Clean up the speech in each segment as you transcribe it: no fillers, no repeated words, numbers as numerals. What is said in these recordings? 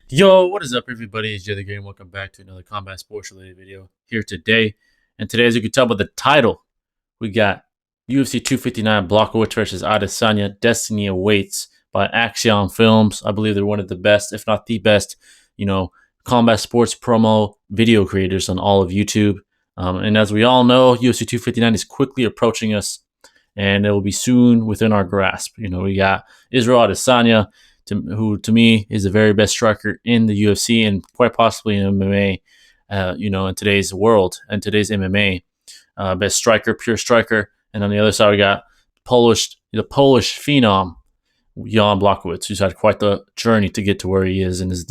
Yo, what is up, everybody? It's Jay the Game. Welcome back to another combat sports related video here today. And today, as you can tell by the title, we got UFC 259 Blachowicz versus Adesanya. Destiny Awaits by Axiom Films. I believe they're one of the best, if not the best, combat sports promo video creators on all of YouTube. And as we all know, UFC 259 is quickly approaching us, and it will be soon within our grasp. We got Israel Adesanya, who to me is the very best striker in the UFC and quite possibly in MMA, in today's world and today's MMA. Best striker, pure striker. And on the other side, we got the Polish phenom, Jan Blachowicz, who's had quite the journey to get to where he is and is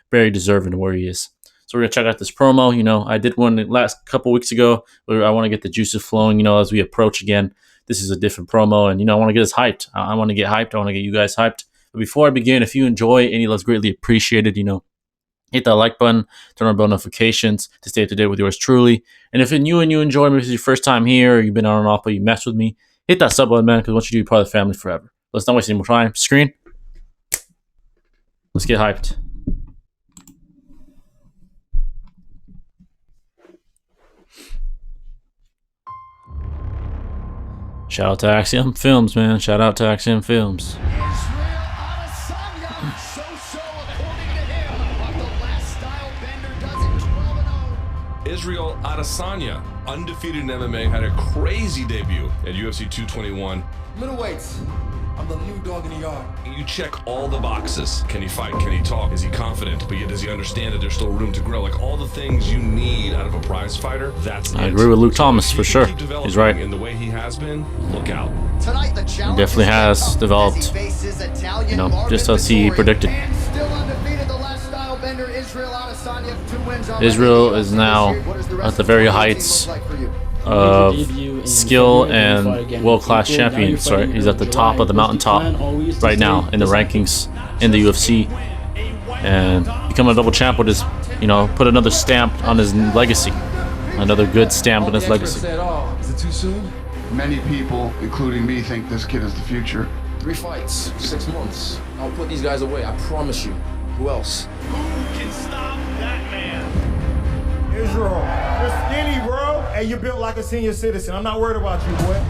very deserving of where he is. So we're going to check out this promo. I did one the last couple weeks ago where I want to get the juices flowing, as we approach again. This is a different promo, and, I want to get us hyped. I want to get hyped. I want to get you guys hyped. But before I begin, if you enjoy any love's greatly appreciated, hit that like button, turn on bell notifications to stay up to date with yours truly. And if it's new and you enjoy, maybe it's your first time here or you've been on and off but you mess with me, hit that sub button, man, because once you do, you're part of the family forever. Let's not waste any more time. Screen. Let's get hyped. Shout out to Axiom Films, man. Shout out to Axiom Films. Israel Adesanya, undefeated in MMA, had a crazy debut at UFC 221. Middleweights, I'm the new dog in the yard. You check all the boxes. Can he fight? Can he talk? Is he confident? But yet does he understand that there's still room to grow? Like all the things you need out of a prize fider, that's I agree with Luke Thomas for sure. He's right. In the way he has been, look out. He definitely has developed, just as he predicted. Israel is now at the very heights of skill and world-class champions. Right, he's at the top of the mountaintop right now in the rankings in the UFC, and becoming a double champ would just, put another stamp on his legacy, another good stamp on his legacy. Is it too soon? Many people, including me, think this kid is the future. 3 fights, 6 months. I'll put these guys away, I promise you. Who else? Who can stop that man? Israel, you're skinny, bro, and you're built like a senior citizen. I'm not worried about you, boy.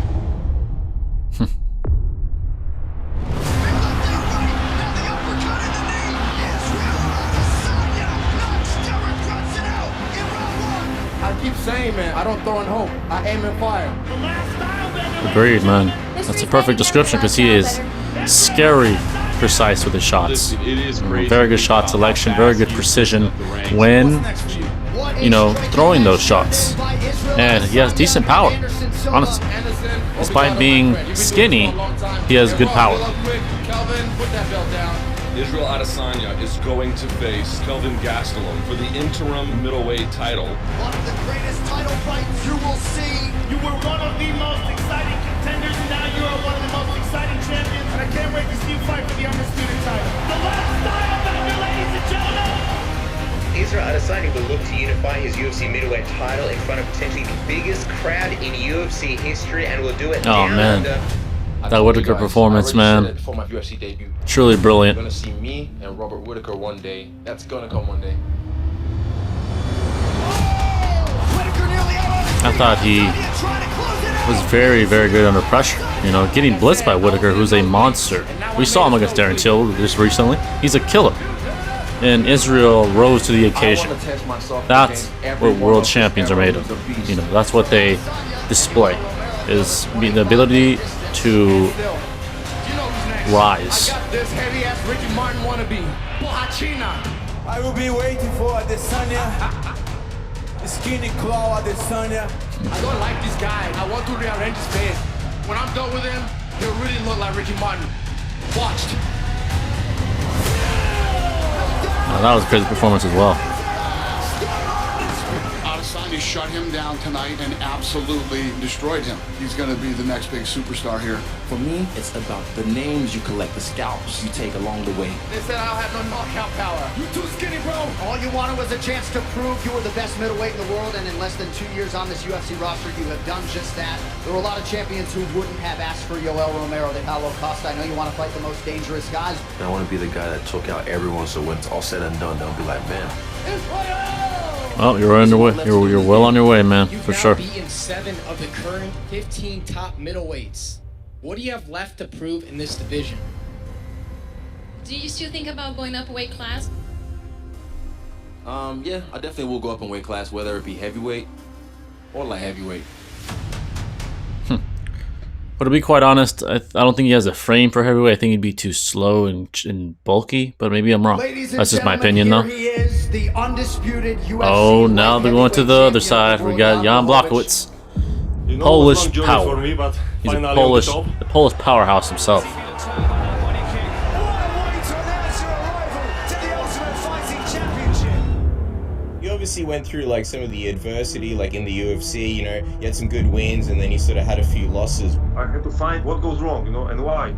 I keep saying, man, I don't throw in hope. I aim and fire. Agreed, man. That's a perfect description because he is scary precise with his shots. Very good shot selection, very good precision when, throwing those shots. And he has decent power, honestly. Despite being skinny, he has good power. Israel Adesanya is going to face Kelvin Gastelum for the interim middleweight title. One of the greatest title fights you will see. You were one of the most exciting contenders, and now you are one of the most exciting champions. And I can't wait to see you fight for the undisputed title. The last style bender, ladies and gentlemen. Israel Adesanya will look to unify his UFC middleweight title in front of potentially the biggest crowd in UFC history, and will do it down under. That Whitaker performance, man, For my UFC debut. truly brilliant. You're gonna see me and Robert Whitaker one day. That's gonna come one day. I thought he was very, very good under pressure. Getting blitzed by Whitaker, who's a monster. We saw him against Darren Till just recently. He's a killer. And Israel rose to the occasion. That's what world champions are made of. That's what they display, is the ability to rise. I will be waiting for Adesanya. Skinny claw Adesanya. I don't like this guy. I want to rearrange his face. When I'm done with him, he'll really look like Ricky Martin. Watched. That was a crazy performance as well. Adesanya shut him down tonight and absolutely destroyed him. He's going to be the next big superstar here. For me, it's about the names you collect, the scalps you take along the way. They said I don't have no knockout power. You too skinny, bro. All you wanted was a chance to prove you were the best middleweight in the world, and in less than 2 years on this UFC roster, you have done just that. There were a lot of champions who wouldn't have asked for Yoel Romero de Paulo Costa. I know you want to fight the most dangerous guys. I want to be the guy that took out everyone, so when it's all said and done, they'll be like, man. Well, you're on your way. You're well on your way, man, for sure. You've now beaten 7 of the current 15 top middleweights. What do you have left to prove in this division? Do you still think about going up a weight class? Yeah, I definitely will go up in weight class, whether it be heavyweight or light heavyweight. But to be quite honest, I don't think he has a frame for heavyweight. I think he'd be too slow and bulky, but maybe I'm wrong. That's just my opinion, though. He is the undisputed UFC Oh, now they're going to the other side. We got Jan Blachowicz, Polish power. He's a Polish powerhouse himself. You obviously went through like some of the adversity, like in the UFC, you know, you had some good wins and then you sort of had a few losses. I had to find what goes wrong, you know, and why.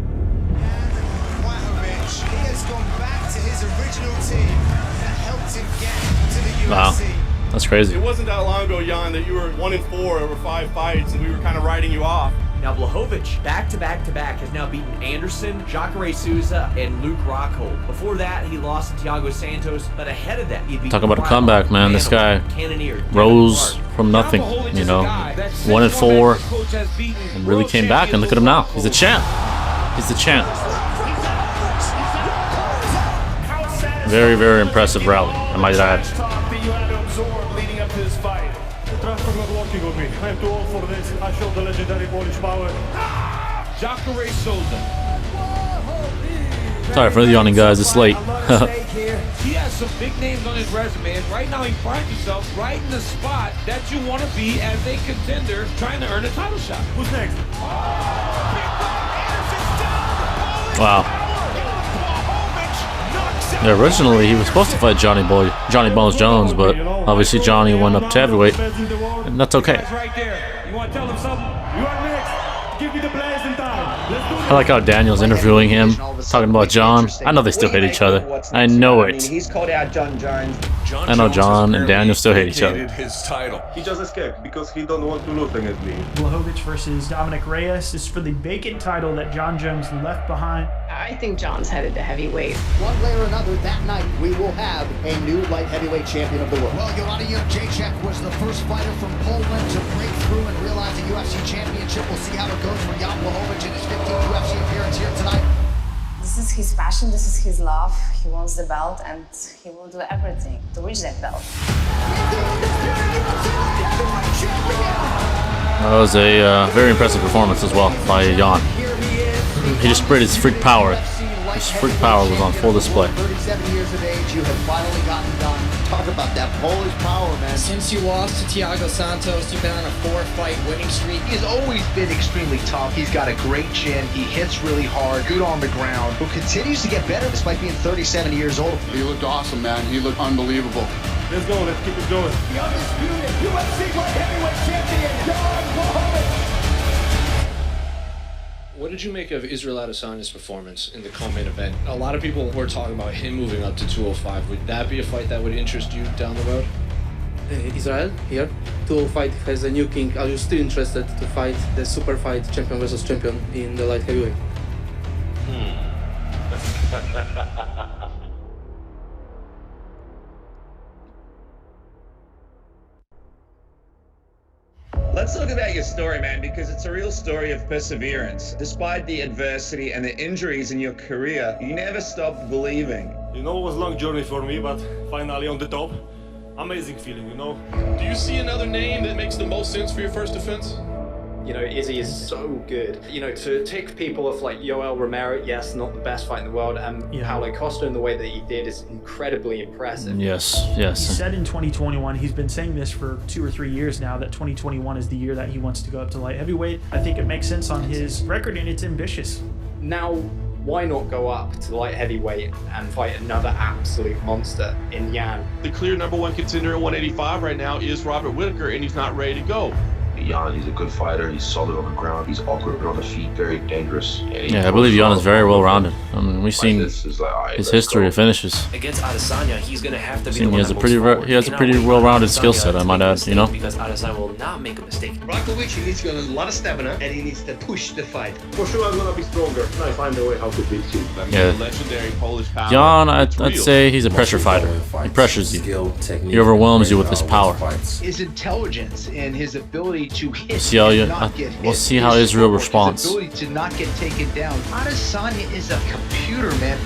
Blachowicz, he has gone back to his original team that helped him get to the UFC. Wow, that's crazy. It wasn't that long ago, Jan, that you were 1-4 over 5 fights and we were kind of writing you off. Now Blachowicz, back-to-back, has now beaten Anderson, Jacare Souza, and Luke Rockhold. Before that, he lost to Thiago Santos, but ahead of that, he beat Talk about a comeback, man. This guy rose from nothing, you know, 1-4, and really came back, and look at him now. He's the champ. He's the champ. Very, very impressive rally, I might add. Working with me. I'm too old for this. I showed the legendary Polish power. Jacare Souza. Sorry for the yawning, guys. It's late. He has some big names on his resume, and right now he finds himself right in the spot that you want to be as a contender trying to earn a title shot. Who's next? Wow. Yeah, originally he was supposed to fight Johnny Bones Jones, but obviously Johnny went up to heavyweight, and that's okay. Right there. You want to tell him something? You are next. Give me the blazing time. Let's do I like how Daniel's interviewing him, talking about John. I know they still hate each other. I know it. He's called out John Jones. I know John and Daniel still hate each other. His title. He just escaped because he don't want to lose against me. Blachowicz versus Dominic Reyes is for the vacant title that John Jones left behind. I think John's headed to heavyweight. One way or another, that night, we will have a new light heavyweight champion of the world. Well, Joanna Jędrzejczyk was the first fighter from Poland to break through and realize a UFC championship. We'll see how it goes for Jan Blachowicz in his 15th UFC appearance here tonight. This is his passion, this is his love. He wants the belt, and he will do everything to reach that belt. That was a very impressive performance as well by Jan. He just spread his freak power. His freak power was on full display. 37 years of age, you have finally gotten done. Talk about that Polish power, man. Since you lost to Thiago Santos, you've been on a 4-fight winning streak. He's always been extremely tough. He's got a great chin. He hits really hard, good on the ground. Who continues to get better despite being 37 years old. He looked awesome, man. He looked unbelievable. Let's go. Let's keep it going. The undisputed UFC light heavyweight champion, Jan Blachowicz. What did you make of Israel Adesanya's performance in the co-main event? A lot of people were talking about him moving up to 205. Would that be a fight that would interest you down the road? Israel here, 205 has a new king. Are you still interested to fight the super fight champion versus champion in the light heavyweight? Let's talk about your story, man, because it's a real story of perseverance. Despite the adversity and the injuries in your career, you never stopped believing. You know, it was a long journey for me, but finally on the top. Amazing feeling, you know. Do you see another name that makes the most sense for your first defense? You know, Izzy is so good. You know, to tick people off like Yoel Romero, yes, not the best fight in the world, and Paulo Costa in the way that he did is incredibly impressive. Yes, yes. He said in 2021, he's been saying this for 2 or 3 years now, that 2021 is the year that he wants to go up to light heavyweight. I think it makes sense on his record, and it's ambitious. Now, Why not go up to light heavyweight and fight another absolute monster in Yan? The clear #1 contender at 185 right now is Robert Whittaker, and he's not ready to go. Jan, he's a good fighter. He's solid on the ground. He's awkward on the feet, very dangerous. Yeah, I believe Jan is very well rounded. I mean, we've seen his history of finishes. Against Adesanya, he's gonna have to be. He has a pretty well-rounded skill set, I might add. You know. Because Adesanya will not make a mistake. Blachowicz, he needs to get a lot of stamina, and he needs to push the fight. For sure, I'm gonna be stronger. I find a way how to beat you. Yeah. Legendary Polish power. Jan, I'd say he's a pressure fighter. He pressures you. He overwhelms you with his power. His intelligence and his ability to hit. We'll see how Israel responds. His ability to not get taken down. Adesanya is a computer, man.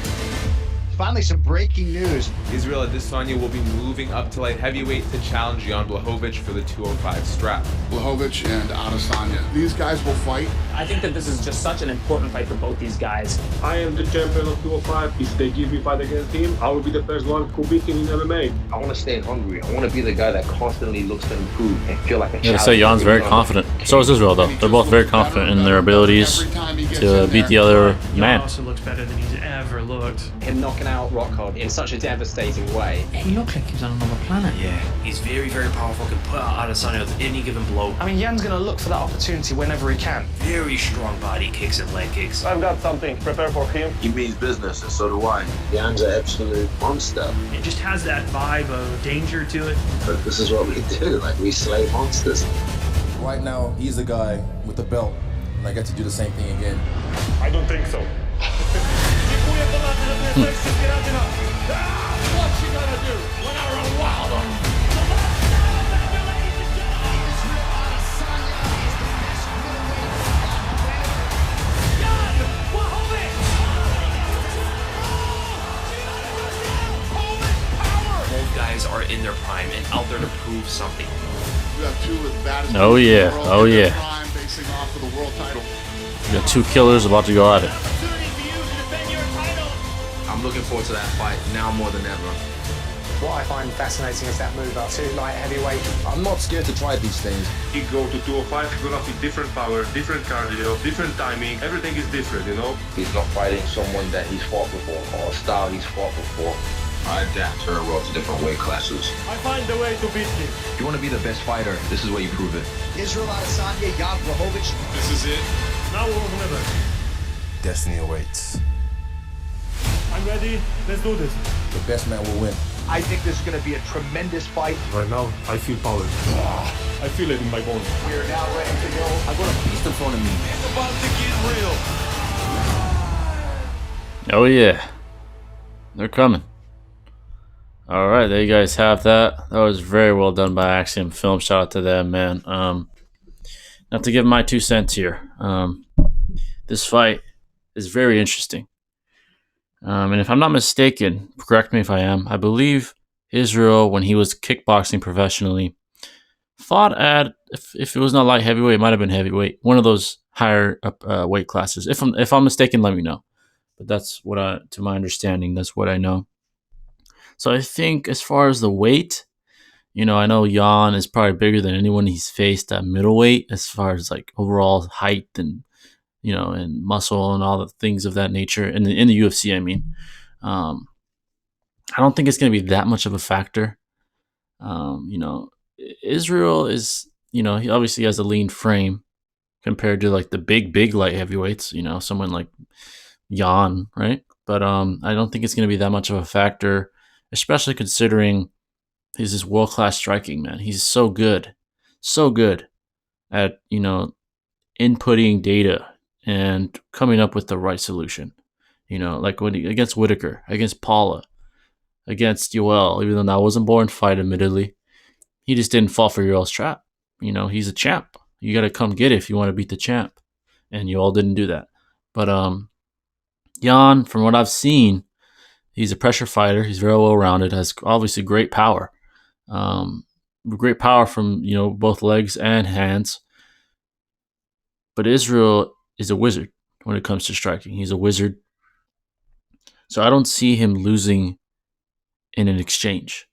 Finally, some breaking news. Israel Adesanya will be moving up to light heavyweight to challenge Jan Blachowicz for the 205 strap. Blachowicz and Adesanya. These guys will fight. I think that this is just such an important fight for both these guys. I am the champion of 205. If they give me fight against him, I will be the first one who beat him in MMA. I want to stay hungry. I want to be the guy that constantly looks to improve and feel like a Yeah, say Jan's very confident. So is Israel, though. They're both very confident in their abilities to beat the other man. Jan also looks better than he's ever looked. Him knocking out Rockhold in such a devastating way. He looked like he was on another planet. Yeah, he's very, very powerful. Can put out Adesanya with any given blow. I mean, Jan's gonna look for that opportunity whenever he can. Very strong body kicks and leg kicks. I've got something. Prepare for him. He means business, and so do I. Jan's an absolute monster. It just has that vibe of danger to it. But this is what we do. Like, we slay monsters. Right now, he's the guy with the belt, and I get to do the same thing again. I don't think so. What you gonna do when I run wild on him? Both guys are in their prime and out there to prove something. You have two of the baddest Oh yeah, in the world oh in their yeah. prime, facing off for the world title. You got two killers about to go at it. I'm looking forward to that fight now more than ever. What I find fascinating is that move up to light heavyweight. I'm not scared to try these things. You go to 205, you're gonna see different power, different cardio, different timing. Everything is different, you know? He's not fighting someone that he's fought before or a style he's fought before. I adapt her role to different weight classes. I find the way to beat him. If you want to be the best fighter, this is where you prove it. Israel Adesanya, Jan Blachowicz. This is it. Now or never. Destiny awaits. I'm ready. Let's do this. The best man will win. I think this is going to be a tremendous fight. Right now, I feel power. I feel it in my bones. We are now ready to go. I got a beast in front of me, man. It's about to get real. Oh yeah, they're coming. All right, there you guys have that. That was very well done by Axiom Film. Shout out to them, man. Not to give my 2 cents here. This fight is very interesting. And if I'm not mistaken, correct me if I am, I believe Israel, when he was kickboxing professionally, fought at, if it was not light heavyweight, it might have been heavyweight, one of those higher up weight classes. If I'm mistaken, let me know. But that's what to my understanding, that's what I know. So I think as far as the weight, you know, I know Jan is probably bigger than anyone he's faced at middleweight as far as like overall height and, you know, and muscle and all the things of that nature. And in the UFC, I mean, I don't think it's going to be that much of a factor. You know, Israel is, you know, he obviously has a lean frame compared to like the big light heavyweights, you know, someone like Jan, right? But I don't think it's going to be that much of a factor, especially considering he's this world-class striking, man. He's so good at, you know, inputting data and coming up with the right solution. You know, like when against Whittaker, against Paula, against Yoel, even though that wasn't born fight, admittedly, he just didn't fall for Yoel's trap. You know, he's a champ. You got to come get it if you want to beat the champ. And Yoel didn't do that. But Jan, from what I've seen, he's a pressure fighter. He's very well-rounded, has obviously great power. Great power from, you know, both legs and hands. But Israel is a wizard when it comes to striking. He's a wizard. So I don't see him losing in an exchange.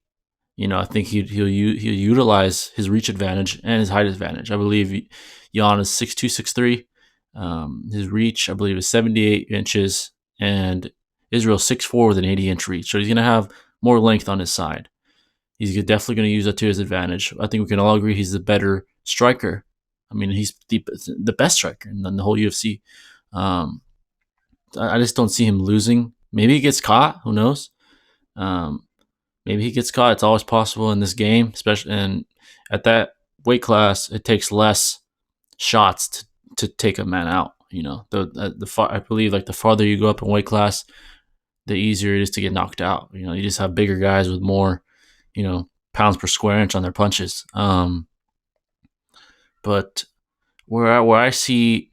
You know, I think he'll utilize his reach advantage and his height advantage. I believe Jan is 6'2", 6'3". His reach, I believe, is 78 inches, and Israel's 6'4" with an 80-inch reach. So he's going to have more length on his side. He's definitely going to use that to his advantage. I think we can all agree he's the better striker. I mean, he's the best striker in the whole UFC. I just don't see him losing. Maybe he gets caught. Who knows? Maybe he gets caught. It's always possible in this game, especially. And at that weight class, it takes less shots to take a man out. You know, I believe like the farther you go up in weight class, the easier it is to get knocked out. You know, you just have bigger guys with more, you know, pounds per square inch on their punches. But where I see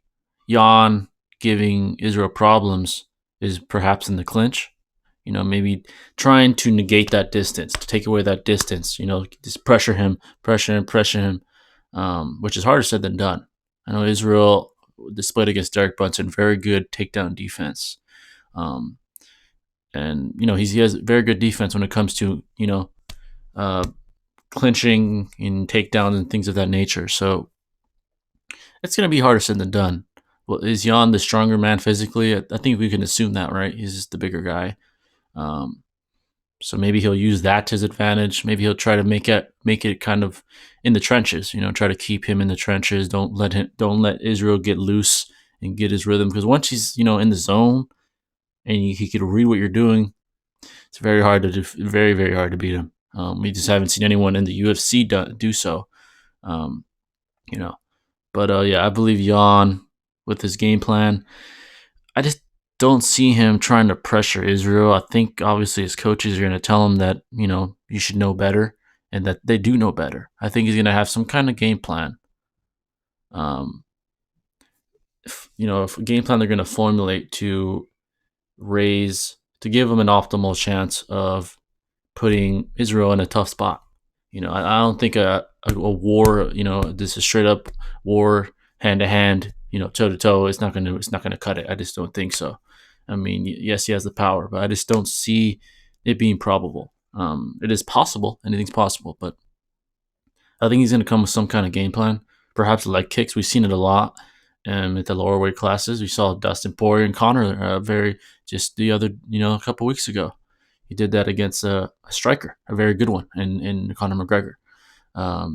Jan giving Israel problems is perhaps in the clinch. You know, maybe trying to negate that distance, to take away that distance. You know, just pressure him, which is harder said than done. I know Israel displayed against Derek Brunson very good takedown defense. And, you know, he has very good defense when it comes to, you know, clinching and takedowns and things of that nature. So it's going to be harder said than done. Well, is Jan the stronger man physically? I think we can assume that, right? He's just the bigger guy. So maybe he'll use that to his advantage. Maybe he'll try to make it kind of in the trenches. You know, try to keep him in the trenches. Don't let Israel get loose and get his rhythm. Because once he's, you know, in the zone and he can read what you're doing, it's very hard to very, very hard to beat him. We just haven't seen anyone in the UFC do so. You know, but yeah, I believe Jan with his game plan. I just don't see him trying to pressure Israel. I think obviously his coaches are going to tell him that, you know, you should know better and that they do know better. I think he's going to have some kind of game plan. If a game plan they're going to formulate to give him an optimal chance of putting Israel in a tough spot. You know, I don't think a war, you know, this is straight up war, hand to hand, you know, toe to toe. It's not gonna cut it. I just don't think so. I mean, yes, he has the power, but I just don't see it being probable. It is possible. Anything's possible, but I think he's gonna come with some kind of game plan. Perhaps leg kicks. We've seen it a lot at the lower weight classes. We saw Dustin Poirier and Conor a couple weeks ago. He did that against a striker, a very good one, in Conor McGregor.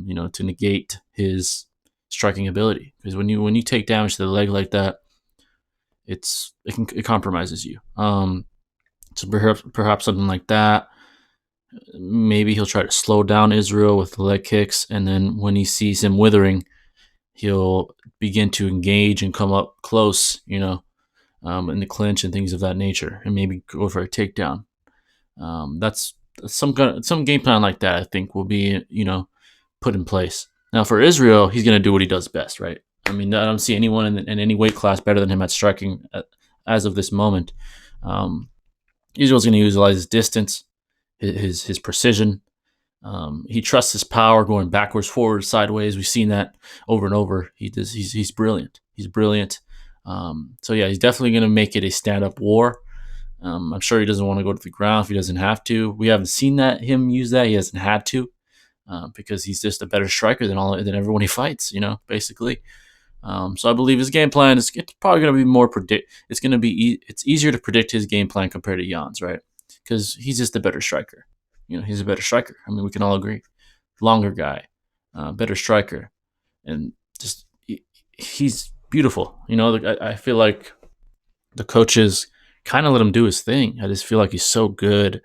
You know, to negate his striking ability, because when you take damage to the leg like that, it compromises you. So perhaps something like that. Maybe he'll try to slow down Israel with the leg kicks, and then when he sees him withering, he'll begin to engage and come up close, you know, in the clinch and things of that nature, and maybe go for a takedown. That's some game plan like that. I think will be, you know, put in place. Now for Israel, he's going to do what he does best, right? I mean, I don't see anyone in any weight class better than him at striking as of this moment. Israel's going to utilize his distance, his precision. He trusts his power going backwards, forward, sideways. We've seen that over and over. He's brilliant. He's brilliant. So yeah, he's definitely going to make it a stand-up war. I'm sure he doesn't want to go to the ground if he doesn't have to. We haven't seen him use that. He hasn't had to, because he's just a better striker than everyone he fights, you know, basically. So I believe his game plan it's probably going to be more it's easier to predict his game plan compared to Jan's, right? Because he's just a better striker. You know, he's a better striker. I mean, we can all agree. Longer guy, better striker, and just he's beautiful. You know, I feel like the coaches kind of let him do his thing. I just feel like he's so good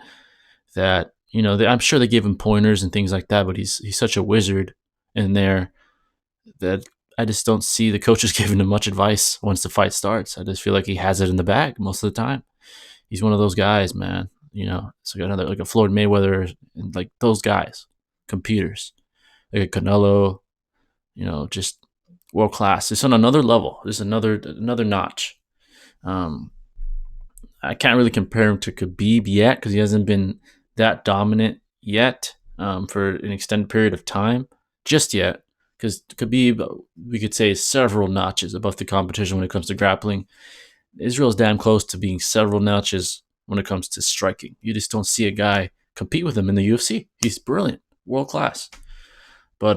that, you know, I'm sure they gave him pointers and things like that, but he's such a wizard in there that I just don't see the coaches giving him much advice once the fight starts. I just feel like he has it in the bag most of the time. He's one of those guys, man. You know, it's like a Floyd Mayweather, and like those guys, computers, like a Canelo. You know, just world class. It's on another level. It's another notch. I can't really compare him to Khabib yet because he hasn't been that dominant yet for an extended period of time just yet. Because Khabib, we could say, is several notches above the competition when it comes to grappling. Israel's damn close to being several notches when it comes to striking. You just don't see a guy compete with him in the UFC. He's brilliant, world class. But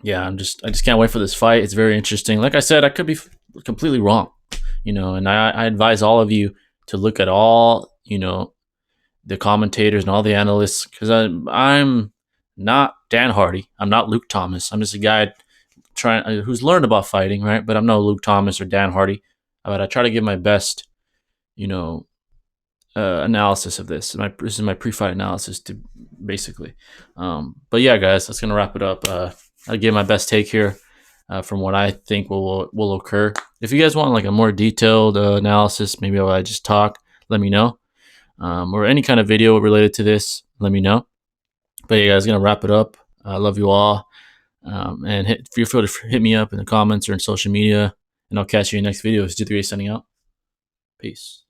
yeah, I just can't wait for this fight. It's very interesting. Like I said, I could be completely wrong. And I advise all of you to look at all, the commentators and all the analysts, because I'm not Dan Hardy. I'm not Luke Thomas. I'm just a guy who's learned about fighting, right? But I'm no Luke Thomas or Dan Hardy. But I try to give my best, analysis of this. This is my pre-fight analysis, to basically. But yeah, guys, that's gonna wrap it up. I gave my best take here from what I think will occur. If you guys want like a more detailed analysis, maybe I just talk, let me know. Or any kind of video related to this, let me know. But yeah, guys, gonna wrap it up. I love you all. And feel free to hit me up in the comments or in social media. And I'll catch you in the next video. It's G3A signing out. Peace.